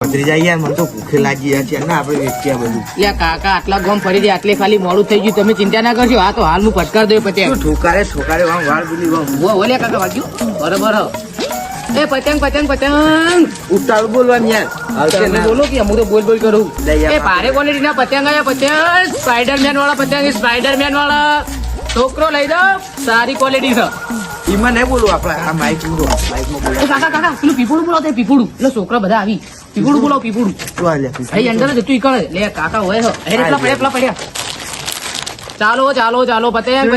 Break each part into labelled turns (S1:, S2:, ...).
S1: ભત્રીજા યાર મને તો ભૂખે લાગી છે ને આપણે વેચ્યા બધું.
S2: લે કાકા આટલા ગોમ ફરી દે આટલે ખાલી મોડું થઈ ગયું તમે ચિંતા ના કરશો. આ તો હાલ હું પટકાર દઉં પતંગ.
S1: ઠોકારે વાળ બોલી
S2: લે કાકા વાગ્યું બરોબર. એ પતંગ
S1: ઉતાળું બોલવાનું યાર.
S2: તમે બોલો કે હું તો બોલ કરું.
S1: લઈ આવ.
S2: એ ભારે ક્વોલિટી ના પતંગ આયા પતંગ સ્પાઈડરમેન વાળા પતંગ સ્પાઈડરમેન વાળા છોકરો લઈ જાઓ સારી ક્વોલિટી છે.
S1: એમાં નહીં બોલું આપણે આ માઇકમાં બોલો.
S2: એ કાકા પેલું પીપળું બોલો તે પીપળું એટલે છોકરા બધા આવી પીપળું બોલો પીપળું અહીં અંદર જ તું ઈકળ લે કાકા હોય છે. અરે પેલા પડ્યા. ચાલો પતંગ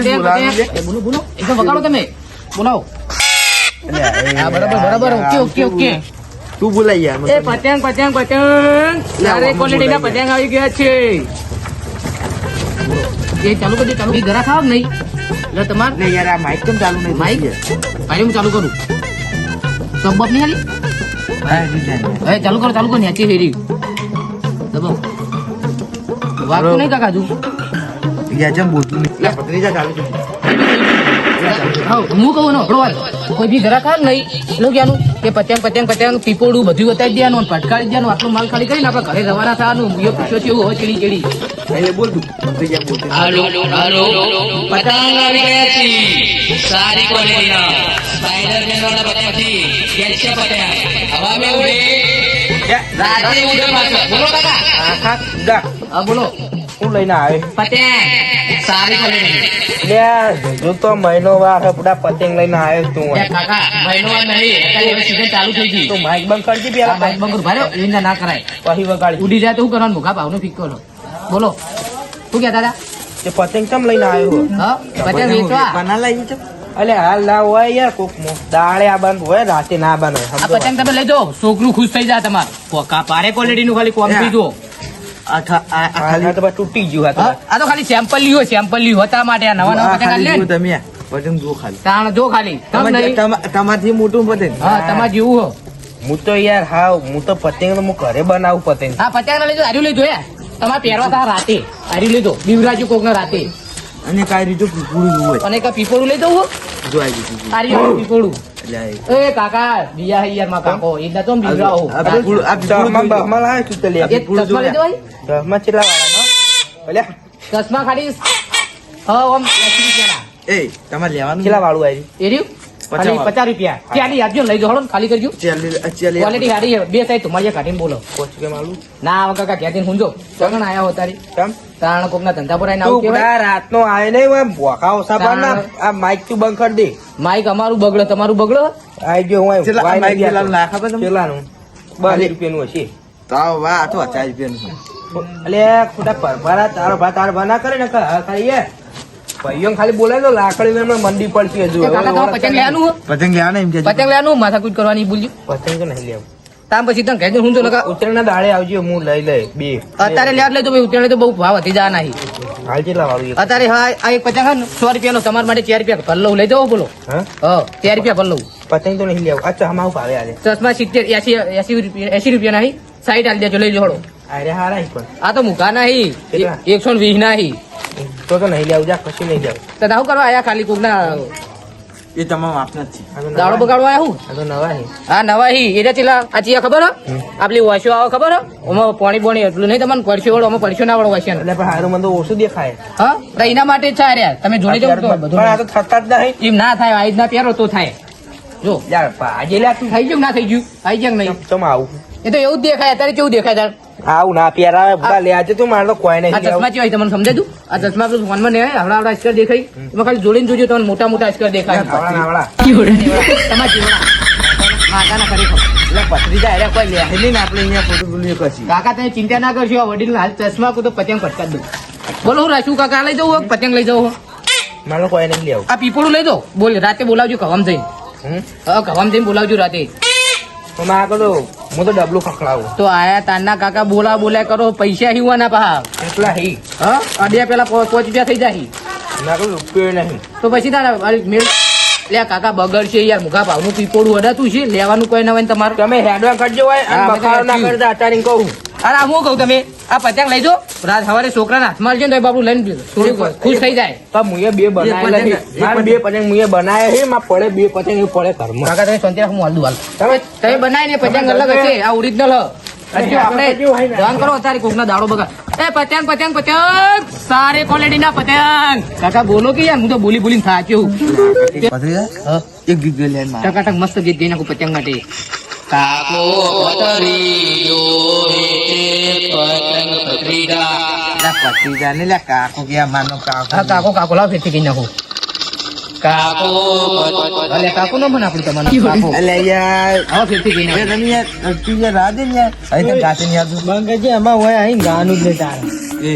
S2: બોલો એકદમ વગાડો તમે બોલાવો. હા બરાબર ઓકે
S1: તું બોલાય યાર.
S2: એ પતંગ સારી ક્વોલિટી ના પતંગ આવી ગયા છે. એ ચાલુ કરી ચાલુ ઘરા ખાવ નહીં એટલે તમારે
S1: ને યાર આ માઇક કેમ ચાલુ નહીં?
S2: માઇક ભાઈ હું ચાલુ કરું સબબ નહીં હાલી હવે ચાલુ કરો નેચી હેરી દબાવ વાગતું નહીં કાકા તું
S1: યાર જેમ બોલતું નહીં. ભત્રીજા ચાલુ છે.
S2: હું કહું ને કોઈ બી ઘરા ખાવ નહીં એટલે ક્યાંનું કે પતંગ પીપોડું બધું બતાવી દેવાનું પટકારી દેવાનું આટલો માલ ખાલી કરીને આપણે ઘરે રવાના થવાનું બીજો પૂછ્યો છે એવું હોય ચીડી
S1: એટલે બોલ તું. ભત્રીજા બોલતું.
S3: હાલો પતંગ આવી ગયા છે સારી ક્વોલિટીના સ્પાઈડરમેન વાળા પતંગ છે કેલ્શિયમ પતંગ હવા મે ઉડે રાતે ઉડે પાછો બોલો કાકા
S1: આખા ઉડા.
S2: હા બોલો
S1: હું લઈને આવે
S3: પતંગ સારી ક્વોલિટી
S1: જો તો મહિનો વાર પૂરા પતંગ લઈને આવ્યો તું.
S2: કાકા મહિનો નહીં અત્યારે હવે સીઝન ચાલુ થઈ ગઈ
S1: તો માઇક બંધ કરજે પેલા.
S2: બાઈક બંગર ભારે એવી ના કરાય
S1: પછી વગાડી.
S2: ઉડી જાય તો શું કરવાનું ભૂખા ભાવનો ફિક્કો લો બોલો શું કહેતા હતા
S1: તે પતંગ કેમ લઈને આવ્યો?
S2: હા પતંગ વેચવા
S1: બના લઈ છે. અલે હાલ ના હોય યાર કોક દાડે આ બંધ હોય રાતે ના બંધ હોય.
S2: આ પતંગ તમે લઈ જાઓ છોકરું ખુશ થઈ જાય તમારે પારે ક્વોલિટી નું ખાલી કોમ થઈ જુઓ
S1: ખાલી તો તૂટી ગયું હતું.
S2: આ તો ખાલી સેમ્પલ લ્યો હતા માટે આ નવા પતંગ આલે ને
S1: તમે પતંગ જો ખાલી
S2: તાણ જો ખાલી તમ નહીં
S1: તમારથી મોટું પતંગ.
S2: હા તમારે જેવું હો
S1: હું તો યાર હું તો પતંગ હું ઘરે બનાવું પતંગ.
S2: હા પતંગ લઈ જાઓ હાર્યું લઈ જોયા તમારે પહેરવા હતા રાતે હાર્યું લઈ દો દીવરાજુ કોક ને રાતે
S1: અને કઈ રીતે પૂરું હોય
S2: અને કા પીપોડું લઈ દઉં
S1: જો આવી ગયું.
S2: હાર્યું પીપોડું
S1: એટલે
S2: એ કાકા બીજા હૈ યાર માં કાકો એના તો બીવરા હો
S1: આ બહમાં લાવે તું તો લે.
S2: એક ચશ્મા લઈ જવાય
S1: દસમાં કેટલા વાળા ભલે
S2: ચશ્મા ખાલી હા ઓમ 80 રૂપિયાના
S1: એ તમારે લેવાનું કેટલા વાળું આવી?
S2: એર્યું ખાલી 50 રૂપિયા ચાલી આપજો લઈ જાઓ ખાલી કરજો ક્વોલિટી સારી છે બે સાઈડ તમારી કાઢીને બોલો ના આવા કાકા ક્યાંથી હુંજો સગણ આયા હો તારી તારણ કોક ના ધંધા પર આવીને આવું કેવાય
S1: રાત નો આવે નહીં ભોખા ઓછા ના આ માઇક તું બંધ કરી દે.
S2: માઈક અમારું બગડે તમારું બગડે
S1: આઈ ગયો હું કેટલાનું 12 રૂપિયાનું હશે. વાહ તો 40 રૂપિયાનું. એટલે ખોટા પરભારા તારો ભા ના કરે ને ખાલી એ ભાઈઓ ખાલી બોલાય તો લાકડી મંડી પડશે હજુ.
S2: કાકા તમારે પતંગ લેવાનું હો?
S1: પતંગ લેવાના એમ કે
S2: પતંગ લેવાનું માથાકૂટ કરવાની ભૂલ્યું
S1: પતંગ તો નહીં લેવું.
S2: તાર પછી તને કહેજો હું તો લગા
S1: ઉત્તરાયણ ના દાડે આવજો હું લઈ લઈ બે.
S2: અત્યારે લેવા લેજો ભાઈ ઉતરે તો બહુ ભાવ વધી જાય નહીં
S1: હાલ કેટલા વાળું?
S2: અત્યારે હા આ એક પતંગ 100 રૂપિયાનો તમારા માટે 4 રૂપિયા ભલ્લો લઈ જાઓ બોલો
S1: હા
S2: 4 રૂપિયા ભલ્લો
S1: પતંગ તો નહીં લેવું. અચ્છા હમાવું ભાવે આજે
S2: ચશ્મા 80 રૂપિયા નહીં 60 આલી દેજો લઈ જોડો
S1: અરે હારા પણ
S2: આ તો મુકા નહીં
S1: કેટલા?
S2: 120 નહીં
S1: તો નહીં લેવું જા કશું નહીં લેવું.
S2: તો દાવ કરવા આયા ખાલી કોક ના
S1: એ તમામ આપના જ છે.
S2: દાડો બગાડવા આયા હું
S1: આ તો નવા છે.
S2: હા નવા હી એટલે ચેલા આ ચિયા ખબર હો આપલી વાસ્યો આવે ખબર હો ઓમાં પાણી બોણી એટલું નહીં તમને પડશે વળો અમે પડશે ના વળો વાસ્યા
S1: એટલે પણ હારું મને તો ઓછું દેખાય.
S2: હા તો એના માટે જ છે યાર તમે જોડે જાવ તો
S1: પણ
S2: બધું
S1: આ તો થતા જ નહીં
S2: એમ ના થાય આજ ના પહેરો તો થાય જો
S1: યાર આજે લે તું
S2: થઈ ગયું ના થઈ ગયું આવી જાય નહીં
S1: ચમ આવું
S2: એ તો એવું જ દેખાય અત્યારે કેવું દેખાય તાર
S1: આવું ના પહેરાવે ભૂલા લે આજે તું મારે તો કોઈ
S2: આ
S1: નહીં લેવું.
S2: ચશ્મા કેવાય તમને સમજાય તું આ ચશ્મા પેલું ફોનમાં નહીં આવે હવડા સ્કર દેખાય એમાં ખાલી જોડીને જોજો તમને મોટા મોટા સ્કર દેખાય
S1: નાવડા નાવડા.
S2: તમારા જીવડા માતાના ખરેખર
S1: એટલે પથરીજા અરે કોઈ લે નહીં ને આપણે અહીંયા ફોટો બોલીએ કશી.
S2: કાકા તમે ચિંતા ના કરશો વડીલ હાલ ચશ્મા કો તો પતંગ પટકા દઉં બોલો હું રાખ્યું કાકા લઈ જવું પતંગ લઈ જવું
S1: મારે કોઈ નહીં લેવું.
S2: આ પીપળું લઈ દો બોલ રાતે બોલાવજો કવામ જઈને હા કવામ જઈને બોલાવજો રાતે
S1: તો માં આગળ હું તો ડબલું ખખડાવું.
S2: તો આયા તારના કાકા બોલા કરો પૈસા હિવાના પા
S1: એટલા હી
S2: હા અડ્યા પેલા 5 રૂપિયા થઈ જાય
S1: ના કોઈ રૂપિયો નહીં.
S2: તો પછી તારા મેળ લે કાકા બગડશે યાર મુખા ભાવનું પીપોડું અડાતું છે લેવાનું કોઈ ના હોય ને તમારું
S1: તમે હેડવા કરજો હોય અને
S2: હા,
S1: બખાડો ના
S2: બધું
S1: કરતા અત્યારે કહું.
S2: અરે હું કહું તમે આ પતંગ લઈ જો રાત સવારે છોકરાના હાથમાં આવજો ને તો બાબુ લઈને થોડી ખુશ થઈ જાય
S1: તો મુએ બે બનાવેલા છે. મારે બે પતંગ મુએ બનાવ્યા છે. માં પડે બે પતંગ એવું પડે ઘરમાં.
S2: કાકા તમે શાંતિ રાખો હું હાલ દઉં હાલ
S1: તમે
S2: તમે બનાવીને પતંગ અલગ હશે આ ઓરિજિનલ હજુ આપણે ધ્યાન કરો અત્યારે કોકના દાડો બગા એ પતંગ પતંગ પતંગ સારી ક્વોલિટી ના પતંગ કાકા બોલો કે યાર હું તો બોલી બોલીને થાક્યો
S1: એક ગીત ગાઈ લે મારે.
S2: ટકાટક મસ્ત ગીત ગઈ નાખું પતંગ માટે
S3: કાકો પતરી જોવે છે પતંગ પતરીદા.
S1: લા પતિજા ને લા કાકો કે આ માનો કાકો.
S2: હા કાકો કાકો લાવ ફેરથી ગઈ નાખું
S3: કાકો
S2: અલે કાકો નો મને આપણું તમારું કાકો
S1: અલે યાર
S2: હા ફેરથી ગઈ
S1: એ
S2: નાખું
S1: તમે યાર તું યાર રાહ દે ને યાર. અહીં તો ગાતે નહીં આવતું.
S4: મંગજી એમાં હોય અહીં ગાનું જ તારે
S1: એ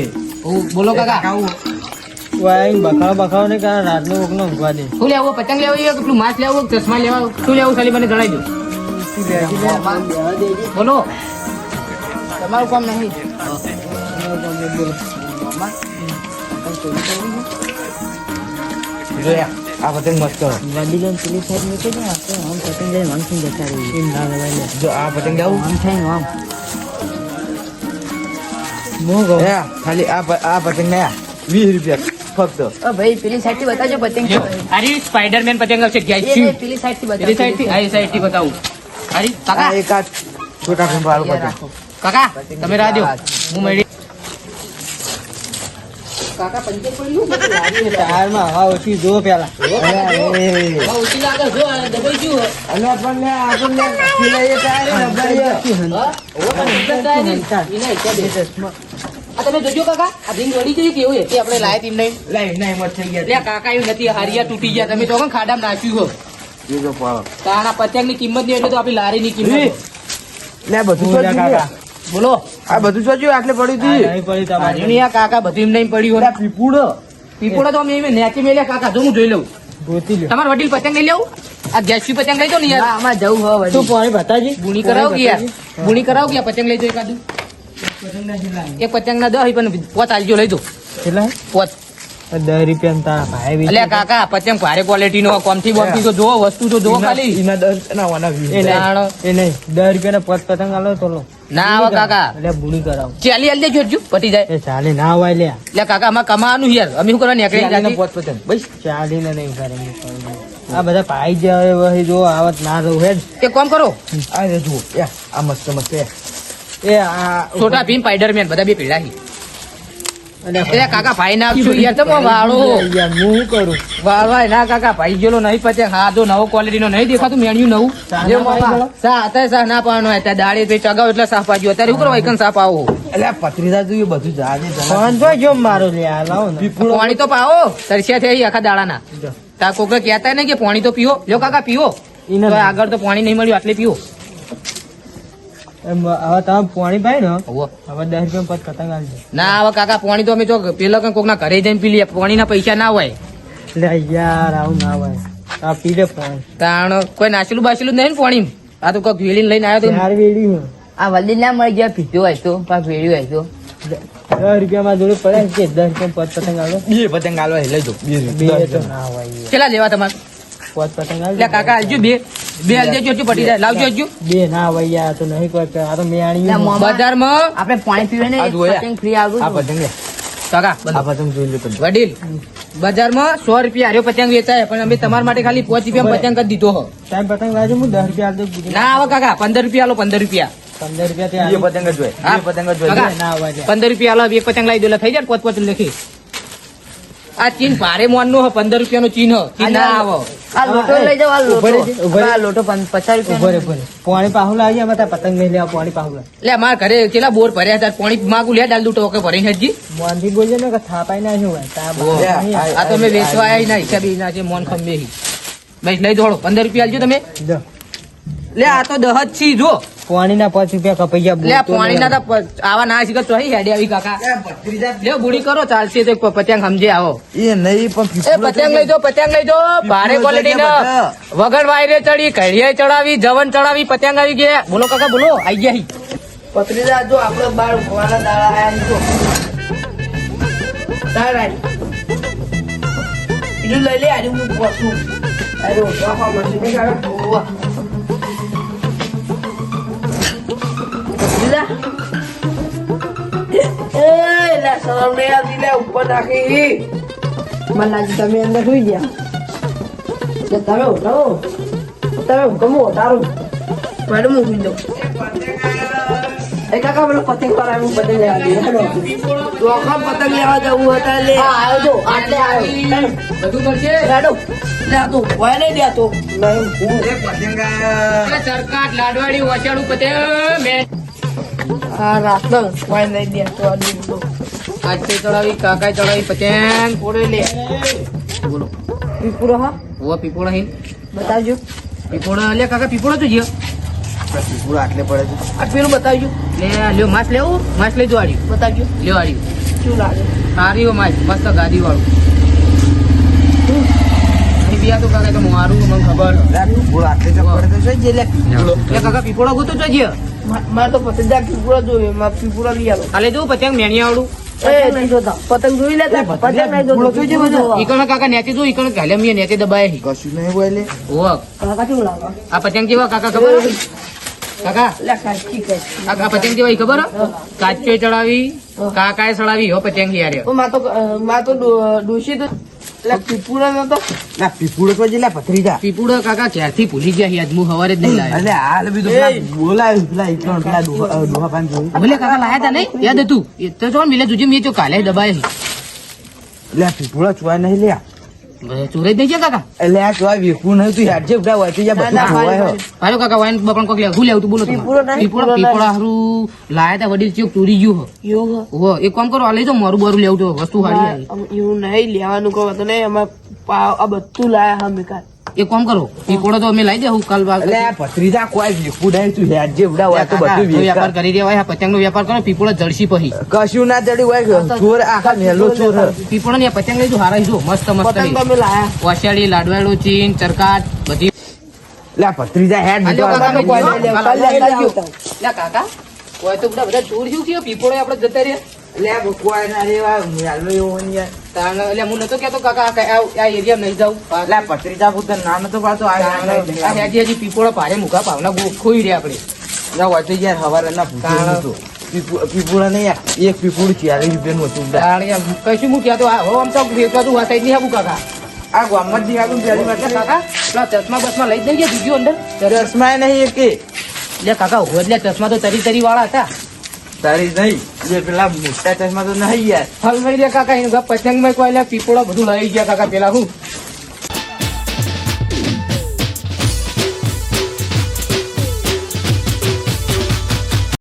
S2: બોલો કાકા
S4: હોય અહીં બખાડો ને કારણ રાતનો કોકનો ઊંઘવા દે
S2: શું લેવું પતંગ લેવું કે પેલું માછ લેવું ચશ્મા લેવા શું લેવું ખાલી મને જણાવી દો બોલો તમારું કામ નહીં
S1: જોયા આ પતંગ મસ્ત છે.
S4: વડીલો પેલી સાઈડ મૂકે ને આપણે આમ પતંગ લઈને વાંચી જતા રહીએ એમ ના લેવાય લે
S1: જો આ પતંગ લેવું
S4: આમ થાય ને આમ મોગો
S1: હે ખાલી આ પતંગ ને 20 રૂપિયા ફક્ત.
S4: ભાઈ પેલી સાઈડ થી બતાવજો પતંગ
S2: અરે સ્પાઈડરમેન પતંગ આવશે ગેસ
S4: પેલી સાઈડ થી
S2: પેલી સાઈડ થી આ સાઈડ થી બતાવું અરે કાકા
S1: આ એક આ છોટા ભીમ વાળું પતંગ.
S2: કાકા તમે રાહ દો હું મેળી કાકા પંચર પડ્યું
S4: ટાયર માં હવા ઓછી જો પેલા
S2: ઓછી લાગે જો દબાઈ ગયું
S1: અલે પણ લે આપણને ખીલાઈએ તારે રબડીએ.
S2: તમે જોજો કાકા આ રિંગ વળી જઈ કેવું હતી આપણે લાયા તીમ નહીં
S1: લાઈ ના હિંમત થઈ ગયા.
S2: લે કાકા એવું નથી હારિયા તૂટી ગયા તમે તો ખાડામાં નાખ્યું હો
S1: જો પાડો
S2: કારણ આ પતંગ ની કિંમત નહીં એટલે તો આપણી લારી ની કિંમત
S1: લે બધું
S4: બોલ્યા
S1: સોચ્યું
S4: કાકા.
S1: લે.
S2: બોલો
S1: આ બધું સોચ્યું આટલે પડી હતી.
S4: નહીં પડી તમારી
S2: આજુ નહીં આ કાકા બધું એમ નહીં પડ્યું
S1: આ પીપુડો
S2: પીપોડો તો અમે નેચી મેલ્યા કાકા જો હું જોઈ લઉં
S4: ગોતી લ્યો
S2: તમારે વડીલ પતંગ લઈ લેવું આ ગેસી પતંગ લઈ દો ને યાર
S4: આમાં જવું હવે તું પાણી બતાજી
S2: બુણી કરાવ ગયા બુણી કરાવ ગયા પતંગ લઈ દો એકાદું એક પતંગ ના 10 પણ પોત આલજો લઈ દો
S4: કેટલા
S2: પોત
S4: 10 રૂપિયા તારા ભાઈ
S2: અલ્યા કાકા પતંગ ભારે ક્વોલિટી નો કોમથી બોમથી તો જોવો વસ્તુ તો જોવો ખાલી
S1: એના 10 ના વાના 20.
S4: એ
S2: જાણો.
S4: નહીં 10 રૂપિયા ના પત પતંગ આલો તો લો
S2: ના આવે કાકા
S4: એટલે બુણી કરાવ
S2: ચાલી આલ દેજો હજુ પટી જાય
S4: એ ચાલે ના હોય લે
S2: એટલે કાકા આમાં કમાવાનું યાર અમે શું કરવા નીકળી
S1: ચાલીને
S2: જાતી?
S1: પોત પતંગ બસ.
S4: ચાલીને નહીં કરે આ બધા પાઈ જાય વહી જો આવત ના રહું હેડ
S2: એક કામ કરો
S1: આ રે જુઓ યા આ મસ્ત મસ્ત છે.
S4: એ આ
S2: છોટા ભીમ સ્પાઈડરમેન બધા બે પીડા
S4: અને
S2: એટલે કાકા ભાઈ ના આપશો યાર તમે વાળો
S4: યાર હું શું કરું
S2: વાળવાય ના કાકા ભાઈ ગયેલો નહીં પતંગ હા જો નવો ક્વોલિટી નો નહીં દેખાતું મેન્યુ નવું
S4: સા
S2: લ્યો
S4: ના પાડી
S2: મામા. સા અત્યારે સા ના પાવાનો હોય ત્યાં દાડે પછી ચગાવ એટલે સાફ પાડ્યો અત્યારે શું કરો એકન સાફ આવો
S1: એટલે આ પત્રીદા જોઈએ બધું જાજે જણા.
S4: ફોન તો જો મારો લે આ લાવો ને
S2: પાણી તો પાવો તરસ્યા થઈ આખા દાડાના
S4: જો.
S2: તા કોકે કહેતા નહીં કે પાણી તો પીવો લ્યો કાકા પીવો
S4: ઈને
S2: તો આગળ તો પાણી નહીં મળ્યું આટલે પીવો
S4: એમ હવે તમે પાણી પાઈ ને
S2: હોવો.
S4: હવે 10 રૂપિયા પત પતંગ આલજો
S2: ના હવે કાકા પાણી તો અમે તો પેલા કોક ના ઘરે જઈને પી લઈએ પાણીના પૈસા ના હોય
S4: લે યાર આવું ના હોય આ પી લે પાણી
S2: કારણ કોઈ નાસેલું બાસેલું નહીં ને પાણી આ તો કોઈક વેલીને લઈને આવ્યો તો
S4: ચાર વેડી હું
S5: આ વલ્લી ના મળી ગયા પીધું હોય તો પાક વેડ્યું હોય તો
S4: 10 રૂપિયામાં જોડે પડે કે 10 રૂપિયા પત પતંગ આલો
S1: બે પતંગ આલવા એ લઈ દો.
S4: બે તો ના હોય યાર.
S2: કેટલા લેવા તમારે
S4: પત પતંગ
S2: એટલે
S4: આલજો
S2: કાકા હજુ બે હાલ દેજો હજુ પટી જાય લાવજો હજુ
S4: બે ના હોય યાર આ તો નહીં કોઈ આ તો મેણી
S5: ના, મોં.
S2: બજારમાં
S5: આપણે પાણી પીવે ને
S1: આ
S5: એક
S1: જોયા.
S5: પતંગ ફ્રી આવું
S1: આ પતંગ લે.
S2: કાકા
S1: આ પતંગ જોઈ લો તમે.
S2: વડીલ બજારમાં 100 રૂપિયા હાર્યો પતંગ વેચાય પણ અમે તમારા માટે ખાલી 5 રૂપિયા પતંગ જ દીધો હો
S4: ટાઈમ પતંગ લાવજો હું 10 રૂપિયા આલજો બીજું
S2: ના આવે કાકા 15 રૂપિયા આલો 15 રૂપિયા
S4: 15 રૂપિયા થી
S1: બે
S4: આલજો.
S1: પતંગ જ જોઈએ.
S2: હા.
S1: બે પતંગ જ જોઈએ.
S2: કાકા.
S4: ના હોય લે.
S2: 15 રૂપિયા આલો એક પતંગ લાવી દો એટલે થઈ જાય 5 લખી આ ચીન ભારે મોન નું 15 રૂપિયા નું ચીન હ. ચીન ના આવો
S5: આ લોટો લઈ જાઓ આ
S4: ઉભો રહેજે,
S5: લોટો
S4: ઉભો રહેજે.
S5: આ લોટો 50
S4: ઉભો રે,
S5: રૂપિયા
S4: ઉભો રે. પાણી પાહું લાવજે અમે તાર પતંગ નહીં લેવા પાણી પાહું લાવ
S2: એટલે મારા ઘરે કેટલા બોર ભર્યા હતા પાણી માગું લે ડાલ દઉં ટોકે ભરીને હજી
S4: મોનથી બોલજો ને કે થાપાઈ ના શું હોય તાર
S2: ઓહ.
S4: બાપ નહીં આવે.
S2: આ તો અમે વેચવા આવ્યા ના હિસાબે ના છે મોન ખંભે ભાઈ લઈ દોડો 15 રૂપિયા આલજો તમે
S4: જો,
S2: લે આ તો 10 જ છી જો
S4: પાણીના 5 રૂપિયા કપાઈ ગયા
S2: લે આ
S4: બોલતો
S2: પાણી ના
S4: નહીં.
S2: તો આવા ના શીખર ચોહી હેડે આવી કાકા લે બુડી કરો ચાલશે તો પતંગ સમજે આવો
S1: એ નહીં પણ
S2: એ પતંગ લઈ દો ભારે ક્વોલિટી ના વગર વાયરે ચડી કઢીએ ચડાવી જવન ચડાવી પતંગ આવી ગયા બોલો કાકા બોલો આઈ ગયા હી.
S5: પત્રીદા જો આપણે બાર ઉભવાના દાડા આયા જો તારા બીજું લઈ લે આજે હું પોસું અરે વાહ મશીન ની કાઢો વાહ પત્રીદા એ લા શરમ નહીં આવતી લે ઉપર નાખી મને લાગે તમે અંદર સુઈ ગયા તો તમે ઉઠો તમે ઉઠો હું ઉતારું પડે હું સુઈ દઉં એ કાકા પેલો પતંગ કરાવ્યું પતંગ લેવા દે તો આખા પતંગ લેવા જવું હતા લે હા આવ્યો તો આટલે આવ્યો
S2: બધું કરશે
S5: રાડો લે તું કોઈ નહીં દેતો નહીં હું
S1: એ પતંગા
S2: સરકાર લાડવાડી વચાડું પતે મેં
S5: આ રાખો કોઈ નહીં દેતો આ દીધો
S2: આજે ચડાવી કાકા ચડાવી પતંગ
S5: પોડે લે
S2: બોલો
S5: પીપુરો હા
S2: ઓ પીપોળા હિન
S5: બતાવજો
S2: પીપોળા લે કાકા પીપોળા તો જીઓ
S1: પૂરા આટલે પડે છે
S5: આ પેલું બતાવજો
S2: લે લ્યો માસ લેવું માસ લઈ દો આડ્યું
S5: બતાવજો
S2: લ્યો આડ્યું
S5: શું લાગે
S2: સારી માસ મસ્ત ગાદી વાળું અહીં બિયા તો કાકા તો મારું મને ખબર
S1: પૂરા આટલે તો પડે તો છે લે
S2: લે કાકા પીપોળા ગોતો તો જીઓ
S5: મારે તો પતંગ પીપુરો જોઈએ મારે પીપુરો લઈ આવો
S2: કાલે જો પતંગ મેણિયા વાળું
S5: એ નહીં જોતા પતંગ જોઈ લે પતંગ નહીં જોતો
S2: ઈકણ કાકા નેચે જો ઈકણ ઘાલે મીએ નેચે દબાય હી
S1: કશું નહીં બોલે
S2: ઓ
S5: કાકા શું લાગે
S2: આ પતંગ કેવા કાકા ખબર હે? કાકા
S5: લે કાચી કાચી
S2: આ પતંગ કેવા ઈ ખબર હે? કાચે ચડાવી કાકાએ ચડાવી હો પતંગ યાર
S5: માં તો ડોશી તો લે પીપુરો નતો
S1: ના પીપુડો તો જિલ્લા પથરીજા
S2: પીપુડો કાકા ક્યારથી ભૂલી ગયા હી આજ હું હવારે જ નહીં લાયો
S1: અલે હાલ બી તો બોલાય પેલા ઈકણ પેલા ડોહા પાન જોઈ
S2: ભલે કાકા લાયા તા નહીં યાદ હતું એ તો જો મિલે જોજે મે તો કાલે દબાય હી
S1: લે પીપુડો ચોય નહીં લે
S2: બસ ચોરે જ નહીં છે કાકા
S1: એટલે આ ચોય વેકું નહીં તું હેડ જે બધા હોય જા
S5: ના,
S1: બધું હોય
S5: ભાઈ,
S2: હાલો કાકા વાઈન બપણ કોક લે હું લેવું તું બોલો
S5: પીપળો નહીં,
S2: પીપળો પીપળો હારું લાયા તા વડીલ ચીક ચોરી ગયું હો
S5: યોગ
S2: હો એક કામ કરો આ લઈ જાઓ મારું બારું લેવું તો વસ્તુ હારી આવી
S5: એવું નહીં લેવાનું કહો તો નહીં અમે આ બધું લાયા હા મેં કાલ
S2: એક કામ કરો પીપળો તો અમે લઈ જાઉં કાલ બાર
S1: એટલે આ પથરીજા કોઈ વેકું નહીં તું હેડ જે બધા હોય તો બધું
S2: વેપાર
S1: વેચા.
S2: કરી દેવાય આ પતંગ નો વેપાર કરો પીપળો જળસી પછી
S1: કશું ના ચડી હોય ચોર આખા મેલો ચોર
S2: પીપળો ને પતંગ લઈ જો હારા જો મસ્ત મસ્ત
S5: પતંગ તો અમે લાયા
S2: વાસળી લાડવાડું ચીન ચરકાટ બધી
S1: લે પથરીજા હેડ
S2: હાલ્યો કાકા,
S1: બીજો
S2: કોઈ નહીં લેવું.
S5: કાલ લઈ આવતા.
S2: લે કાકા કોઈ તો બધા ચોર શું થયો પીપળો આપણે જતા રહ્યા
S1: લે કોઈ ના રેવા મેલો એવો નહીં યાર.
S2: તાણ એટલે હું નતો કેતો કાકા આ એરિયા નહીં જાઉં
S1: લે પથરીજા પુત્ર નાનો તો પાછો
S2: આ હજી પીપળો ભારે મુકા ભાવના ખોઈ રહ્યા આપણે
S1: ના હોય તો યાર હવારે ના
S2: કારણ-
S1: પૂછ્યું પીપુડા નહીં યાર એક પીપુડું 40 રૂપિયાનું હતું
S2: તાણ યાર કશું હું કહેતો હવે આમ તો વેચવાતું આ સાઈડ નહીં આપું કાકા
S1: આ ગામમાં જ આગળ પહેલી વાર
S2: કાકા પેલા ચશ્મા બસમાં લઈ જ નહીં ગયા બીજું અંદર
S1: ચશ્મા નહીં એક
S2: એટલે કાકા હોય એટલે ચશ્મા તો તરી વાળા હતા
S1: તારી નહીં જે પેલા મોટા ચશ્મા તો નહીં યાર
S2: હાલ ભાઈ રે કાકા એને પતંગ માં કોઈ પીપળો બધું લઈ ગયા કાકા પેલા હું